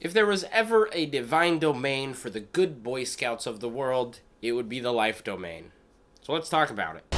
If there was ever a divine domain for the good Boy Scouts of the world, it would be the Life Domain. So let's talk about it.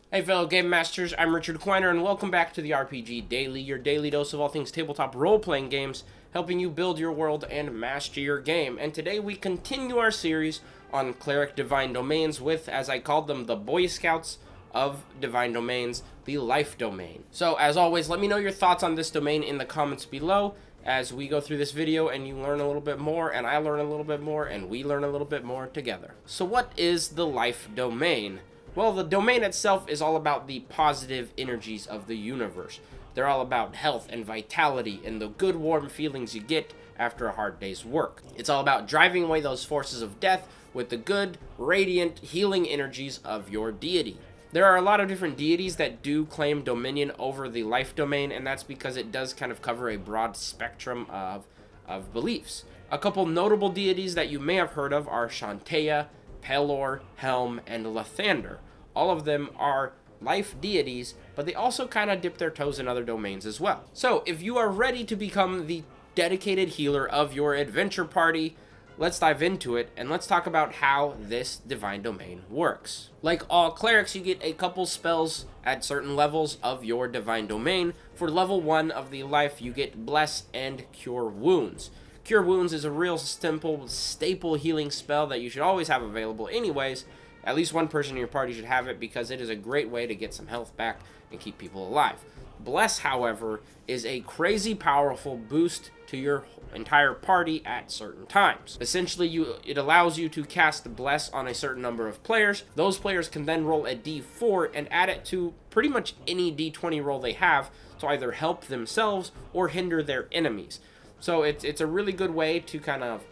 Hey fellow Game Masters, I'm Richard Quiner, and welcome back to the RPG Daily, your daily dose of all things tabletop role-playing games, helping you build your world and master your game. And today we continue our series on Cleric Divine Domains with, as I called them, the Boy Scouts of Divine Domains, the Life Domain. So as always, let me know your thoughts on this domain in the comments below as we go through this video and you learn a little bit more, and I learn a little bit more, and we learn a little bit more together. So what is the Life Domain? Well, the domain itself is all about the positive energies of the universe. They're all about health and vitality and the good warm feelings you get after a hard day's work. It's all about driving away those forces of death with the good, radiant, healing energies of your deity. There are a lot of different deities that do claim dominion over the Life Domain, and that's because it does kind of cover a broad spectrum of beliefs. A couple notable deities that you may have heard of are Shantaea, Pelor, Helm, and Lathander. All of them are life deities, but they also kind of dip their toes in other domains as well. So, if you are ready to become the dedicated healer of your adventure party, let's dive into it, and let's talk about how this divine domain works. Like all clerics, you get a couple spells at certain levels of your divine domain. For level 1 of the life, you get Bless and Cure Wounds. Cure Wounds is a real simple, staple healing spell that you should always have available anyways. At least one person in your party should have it because it is a great way to get some health back and keep people alive. Bless, however, is a crazy powerful boost to your entire party at certain times. Essentially, it allows you to cast Bless on a certain number of players. Those players can then roll a d4 and add it to pretty much any d20 roll they have to either help themselves or hinder their enemies. So it's a really good way to kind of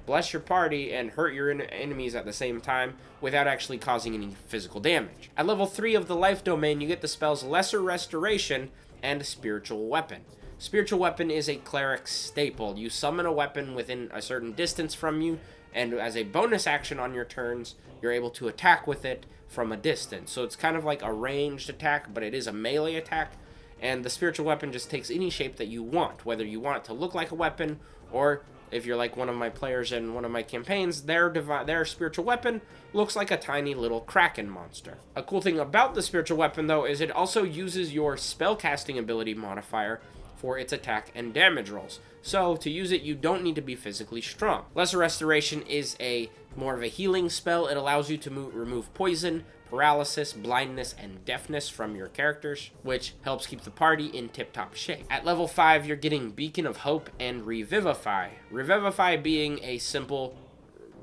bless your party and hurt your enemies at the same time without actually causing any physical damage. At level 3 of the Life Domain, you get the spells Lesser Restoration and Spiritual Weapon. Spiritual Weapon is a cleric staple. You summon a weapon within a certain distance from you, and as a bonus action on your turns, you're able to attack with it from a distance. So it's kind of like a ranged attack, but it is a melee attack, and the Spiritual Weapon just takes any shape that you want, whether you want it to look like a weapon, or if you're like one of my players in one of my campaigns, their spiritual weapon looks like a tiny little kraken monster. A cool thing about the spiritual weapon, though, is it also uses your spellcasting ability modifier for its attack and damage rolls. So to use it, you don't need to be physically strong. Lesser Restoration is more of a healing spell. It allows you to remove poison, paralysis, blindness, and deafness from your characters, which helps keep the party in tip-top shape. At level 5, you're getting Beacon of Hope and Revivify. Revivify being a simple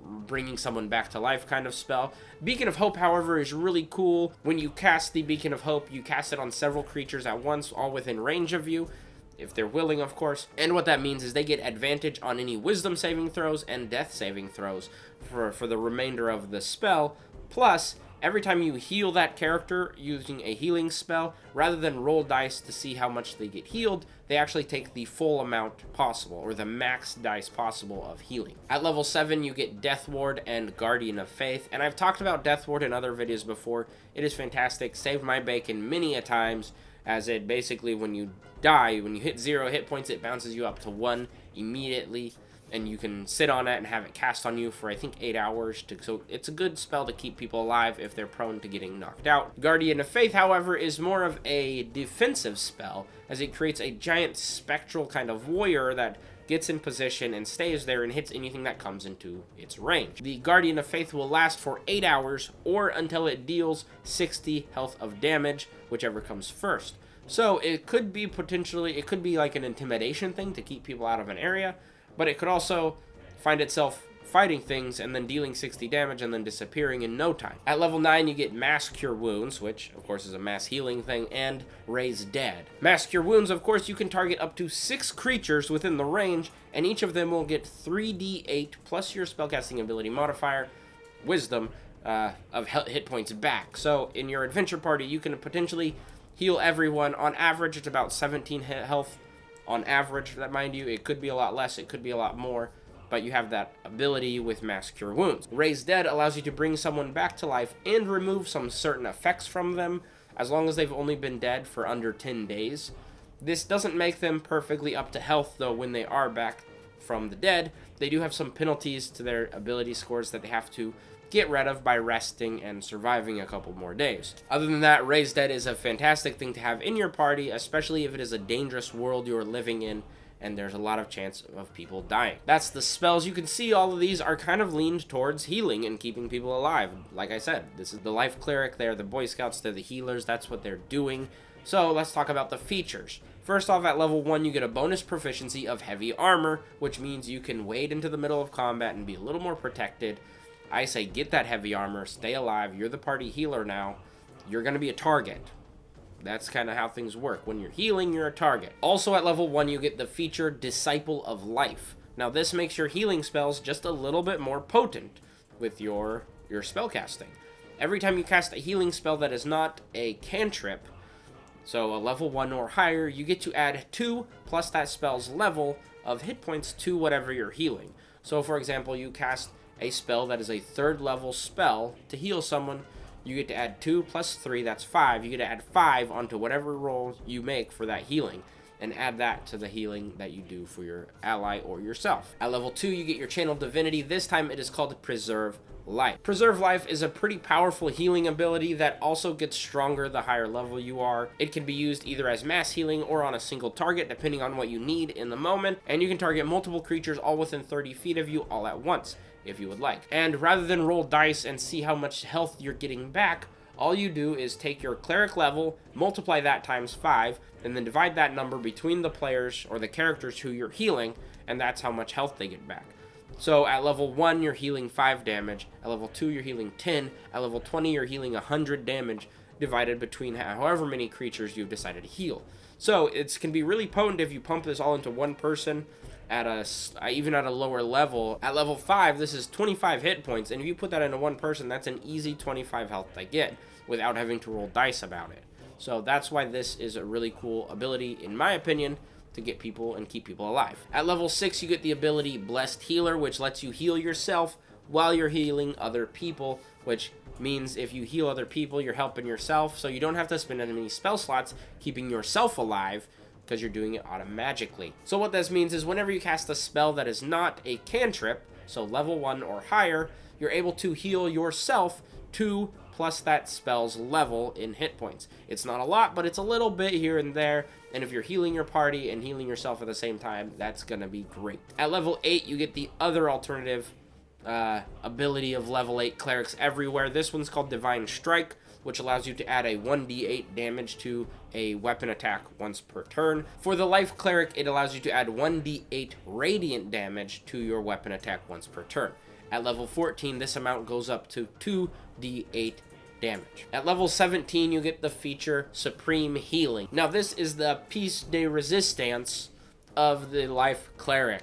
bringing someone back to life kind of spell. Beacon of Hope, however, is really cool. When you cast the Beacon of Hope, you cast it on several creatures at once, all within range of you, if they're willing, of course. And what that means is they get advantage on any wisdom saving throws and death saving throws for the remainder of the spell. Plus, every time you heal that character using a healing spell, rather than roll dice to see how much they get healed, they actually take the full amount possible, or the max dice possible of healing. At level 7, you get Death Ward and Guardian of Faith, and I've talked about Death Ward in other videos before. It is fantastic, saved my bacon many a times, as it basically, when you die, when you hit 0 hit points, it bounces you up to 1 immediately, and you can sit on it and have it cast on you for, I think, 8 hours. So it's a good spell to keep people alive if they're prone to getting knocked out. Guardian of Faith, however, is more of a defensive spell, as it creates a giant spectral kind of warrior that gets in position and stays there and hits anything that comes into its range. The Guardian of Faith will last for 8 hours, or until it deals 60 health of damage, whichever comes first. So it could be like an intimidation thing to keep people out of an area, but it could also find itself fighting things and then dealing 60 damage and then disappearing in no time. At level 9, you get Mass Cure Wounds, which of course is a mass healing thing, and Raise Dead. Mass Cure Wounds, of course, you can target up to 6 creatures within the range, and each of them will get 3d8 plus your spellcasting ability modifier, Wisdom, of hit points back. So in your adventure party, you can potentially heal everyone. On average, it's about 17 health on average. That, mind you, it could be a lot less, it could be a lot more, but you have that ability with Mass Cure Wounds. Raise Dead allows you to bring someone back to life and remove some certain effects from them. as long as they've only been dead for under 10 days. This doesn't make them perfectly up to health, though. When they are back from the dead, they do have some penalties to their ability scores that they have to get rid of by resting and surviving a couple more days. Other than that, Raised Dead is a fantastic thing to have in your party, especially if it is a dangerous world you're living in and there's a lot of chance of people dying. That's the spells. You can see all of these are kind of leaned towards healing and keeping people alive. Like I said, this is the Life Cleric, they're the Boy Scouts, they're the healers, that's what they're doing. So let's talk about the features. First off, at level 1, you get a bonus proficiency of heavy armor, which means you can wade into the middle of combat and be a little more protected. I say get that heavy armor, stay alive, you're the party healer now, you're going to be a target. That's kind of how things work. When you're healing, you're a target. Also at level 1, you get the feature Disciple of Life. Now this makes your healing spells just a little bit more potent with your spellcasting. Every time you cast a healing spell that is not a cantrip, so a level 1 or higher, you get to add 2 plus that spell's level of hit points to whatever you're healing. So for example, you cast a spell that is a 3rd level spell to heal someone, you get to add 2 plus 3, that's 5. You get to add 5 onto whatever roll you make for that healing, and add that to the healing that you do for your ally or yourself. At level 2, you get your Channel Divinity. This time it is called Preserve Life. Preserve Life is a pretty powerful healing ability that also gets stronger the higher level you are. It can be used either as mass healing or on a single target, depending on what you need in the moment, and you can target multiple creatures all within 30 feet of you all at once, if you would like. And rather than roll dice and see how much health you're getting back, all you do is take your cleric level, multiply that times 5, and then divide that number between the players or the characters who you're healing, and that's how much health they get back. So at level 1, you're healing 5 damage. At level 2, you're healing 10. At level 20, you're healing 100 damage, divided between however many creatures you've decided to heal. So it can be really potent if you pump this all into one person even at a lower level. At level 5, this is 25 hit points, and if you put that into one person, that's an easy 25 health they get without having to roll dice about it. So that's why this is a really cool ability, in my opinion, to get people and keep people alive. At level 6, you get the ability Blessed Healer, which lets you heal yourself while you're healing other people, which means if you heal other people, you're helping yourself, so you don't have to spend any spell slots keeping yourself alive, because you're doing it automagically. So what this means is whenever you cast a spell that is not a cantrip, so level 1 or higher, you're able to heal yourself 2 plus that spell's level in hit points. It's not a lot, but it's a little bit here and there, and if you're healing your party and healing yourself at the same time, that's gonna be great. At level 8, you get the other alternative ability of level 8 clerics everywhere. This one's called Divine Strike, which allows you to add a 1d8 damage to a weapon attack once per turn. For the Life Cleric, it allows you to add 1d8 radiant damage to your weapon attack once per turn. At level 14, this amount goes up to 2d8 damage. At level 17, you get the feature Supreme Healing. Now, this is the piece de resistance of the Life Cleric.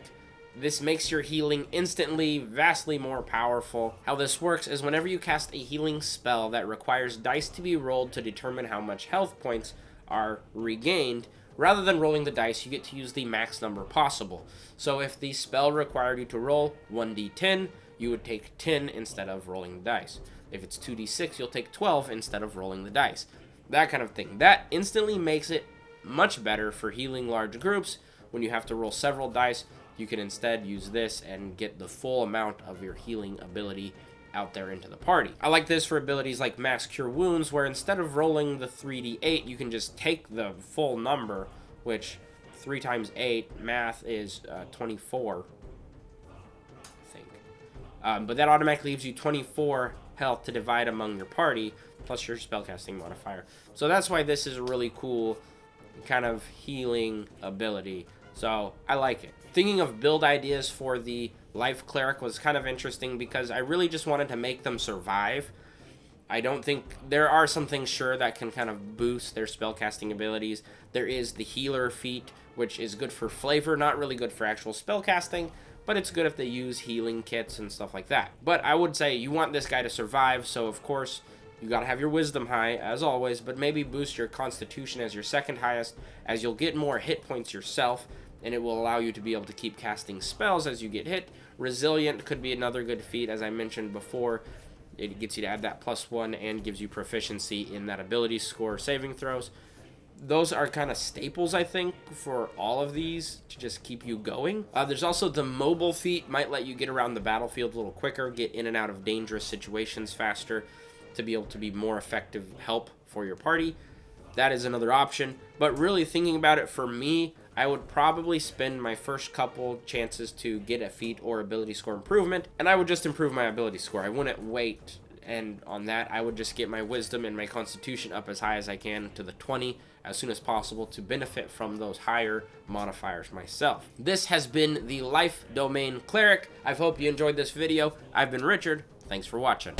This makes your healing instantly vastly more powerful. How this works is whenever you cast a healing spell that requires dice to be rolled to determine how much health points are regained, rather than rolling the dice, you get to use the max number possible. So if the spell required you to roll 1d10, you would take 10 instead of rolling the dice. If it's 2d6, you'll take 12 instead of rolling the dice. That kind of thing. That instantly makes it much better for healing large groups. When you have to roll several dice, you can instead use this and get the full amount of your healing ability out there into the party. I like this for abilities like Mass Cure Wounds, where instead of rolling the 3d8, you can just take the full number, which 3 times 8, math is 24, I think. But that automatically leaves you 24 health to divide among your party, plus your spellcasting modifier. So that's why this is a really cool kind of healing ability. So I like it. Thinking of build ideas for the Life Cleric was kind of interesting because I really just wanted to make them survive. I don't think there are some things, sure, that can kind of boost their spellcasting abilities. There is the Healer feat, which is good for flavor, not really good for actual spellcasting, but it's good if they use healing kits and stuff like that. But I would say you want this guy to survive, so of course you gotta have your wisdom high, as always, but maybe boost your constitution as your second highest, as you'll get more hit points yourself, and it will allow you to be able to keep casting spells as you get hit. Resilient could be another good feat, as I mentioned before. it gets you to add that +1 and gives you proficiency in that ability score saving throws. Those are kind of staples, I think, for all of these to just keep you going. There's also the mobile feat, might let you get around the battlefield a little quicker, get in and out of dangerous situations faster to be able to be more effective help for your party. That is another option. But really thinking about it, for me, I would probably spend my first couple chances to get a feat or ability score improvement, and I would just improve my ability score. I wouldn't wait, and on that, I would just get my wisdom and my constitution up as high as I can to the 20 as soon as possible to benefit from those higher modifiers myself. This has been the Life Domain Cleric. I hope you enjoyed this video. I've been Richard. Thanks for watching.